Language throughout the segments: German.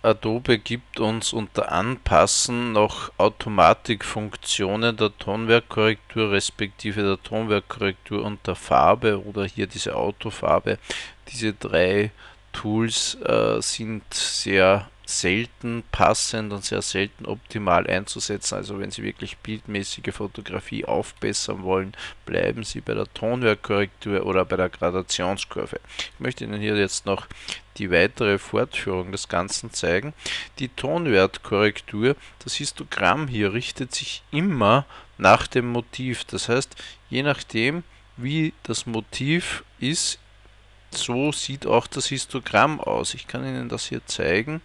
Adobe gibt uns unter Anpassen noch Automatikfunktionen der Tonwerkkorrektur respektive der Tonwerkkorrektur unter Farbe oder hier diese Autofarbe. Diese drei Tools sind sehr selten passend und sehr selten optimal einzusetzen. Also wenn Sie wirklich bildmäßige Fotografie aufbessern wollen, bleiben Sie bei der Tonwerkkorrektur oder bei der Gradationskurve. Ich möchte Ihnen hier jetzt noch die weitere Fortführung des Ganzen zeigen. Die Tonwertkorrektur, das Histogramm hier richtet sich immer nach dem Motiv. Das heißt, je nachdem, wie das Motiv ist, so sieht auch das Histogramm aus. Ich kann Ihnen das hier zeigen.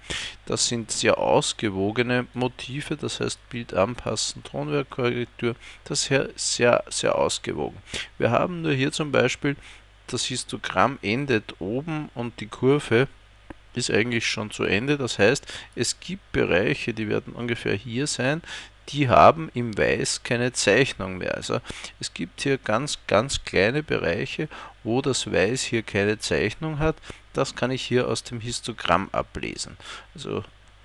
Das sind sehr ausgewogene Motive, das heißt Bild anpassen, Tonwertkorrektur, das ist sehr ausgewogen. Wir haben nur hier zum Beispiel, das Histogramm endet oben und die Kurve ist eigentlich schon zu Ende. Das heißt, es gibt Bereiche, die werden ungefähr hier sein, die haben im Weiß keine Zeichnung mehr. Also es gibt hier ganz kleine Bereiche, wo das Weiß hier keine Zeichnung hat. Das kann ich hier aus dem Histogramm ablesen. Also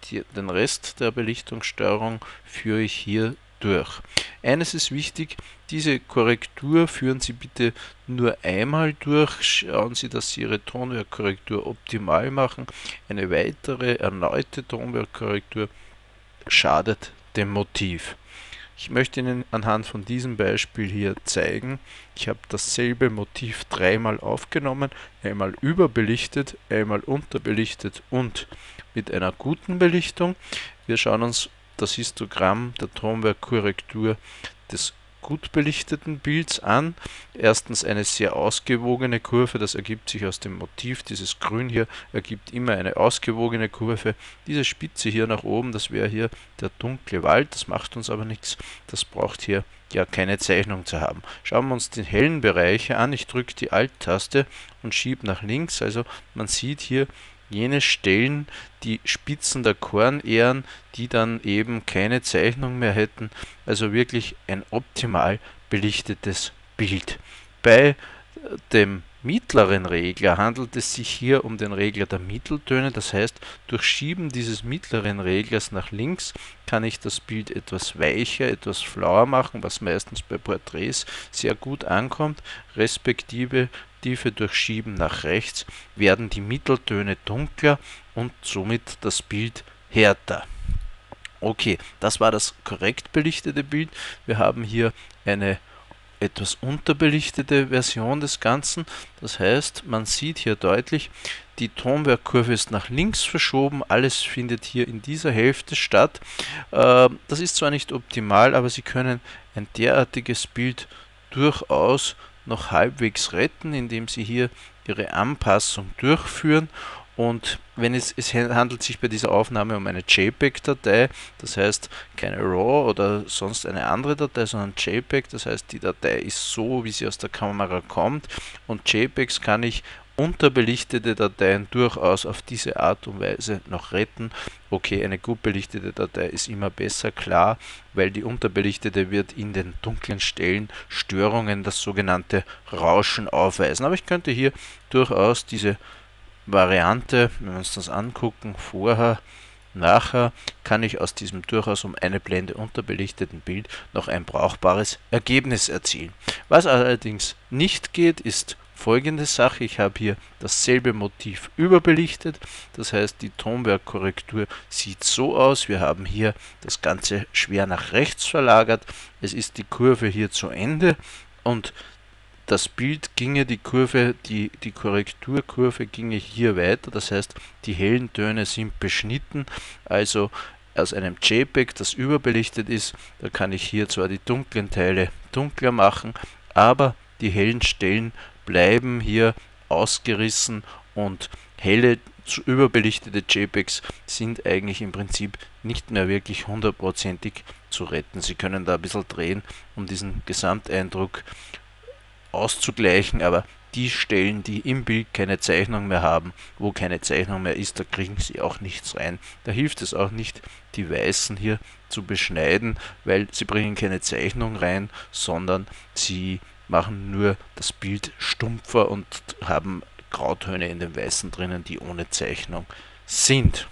den Rest der Belichtungssteuerung führe ich hier durch. Eines ist wichtig, diese Korrektur führen Sie bitte nur einmal durch. Schauen Sie, dass Sie Ihre Tonwerkkorrektur optimal machen. Eine weitere erneute Tonwerkkorrektur schadet dem Motiv. Ich möchte Ihnen anhand von diesem Beispiel hier zeigen, ich habe dasselbe Motiv dreimal aufgenommen, einmal überbelichtet, einmal unterbelichtet und mit einer guten Belichtung. Wir schauen uns das Histogramm der Tonwerkkorrektur des gut belichteten Bilds an. Erstens eine sehr ausgewogene Kurve, das ergibt sich aus dem Motiv. Dieses Grün hier ergibt immer eine ausgewogene Kurve. Diese Spitze hier nach oben, das wäre hier der dunkle Wald, das macht uns aber nichts. Das braucht hier ja keine Zeichnung zu haben. Schauen wir uns die hellen Bereiche an. Ich drücke die Alt-Taste und schiebe nach links. Also man sieht hier jene Stellen, die Spitzen der Kornähren, die dann eben keine Zeichnung mehr hätten. Also wirklich ein optimal belichtetes Bild. Bei dem mittleren Regler handelt es sich hier um den Regler der Mitteltöne, das heißt, durch Schieben dieses mittleren Reglers nach links kann ich das Bild etwas weicher, etwas flauer machen, was meistens bei Porträts sehr gut ankommt, respektive durch Schieben nach rechts werden die Mitteltöne dunkler und somit das Bild härter. Okay, das war das korrekt belichtete Bild. Wir haben hier eine etwas unterbelichtete Version des Ganzen. Das heißt, man sieht hier deutlich, die Tonwerkkurve ist nach links verschoben, alles findet hier in dieser Hälfte statt. Das ist zwar nicht optimal, aber Sie können ein derartiges Bild durchaus noch halbwegs retten, indem Sie hier Ihre Anpassung durchführen. Und wenn es handelt sich bei dieser Aufnahme um eine JPEG-Datei, das heißt keine RAW oder sonst eine andere Datei, sondern JPEG, das heißt die Datei ist so, wie sie aus der Kamera kommt, und JPEGs kann ich unterbelichtete Dateien durchaus auf diese Art und Weise noch retten. Okay, eine gut belichtete Datei ist immer besser, klar, weil die unterbelichtete wird in den dunklen Stellen Störungen, das sogenannte Rauschen, aufweisen. Aber ich könnte hier durchaus diese Variante, wenn wir uns das angucken, vorher, nachher, kann ich aus diesem durchaus um eine Blende unterbelichteten Bild noch ein brauchbares Ergebnis erzielen. Was allerdings nicht geht, ist folgende Sache. Ich habe hier dasselbe Motiv überbelichtet, das heißt die Tonwerkkorrektur sieht so aus, wir haben hier das Ganze schwer nach rechts verlagert, es ist die Kurve hier zu Ende und das Bild ginge, die Korrekturkurve ginge hier weiter, das heißt, die hellen Töne sind beschnitten, also aus einem JPEG, das überbelichtet ist, da kann ich hier zwar die dunklen Teile dunkler machen, aber die hellen Stellen bleiben hier ausgerissen und helle überbelichtete JPEGs sind eigentlich im Prinzip nicht mehr wirklich hundertprozentig zu retten. Sie können da ein bisschen drehen, um diesen Gesamteindruck auszugleichen, aber die Stellen, die im Bild keine Zeichnung mehr haben, wo keine Zeichnung mehr ist, da kriegen sie auch nichts rein. Da hilft es auch nicht, die Weißen hier zu beschneiden, weil sie bringen keine Zeichnung rein, sondern sie machen nur das Bild stumpfer und haben Grautöne in den Weißen drinnen, die ohne Zeichnung sind.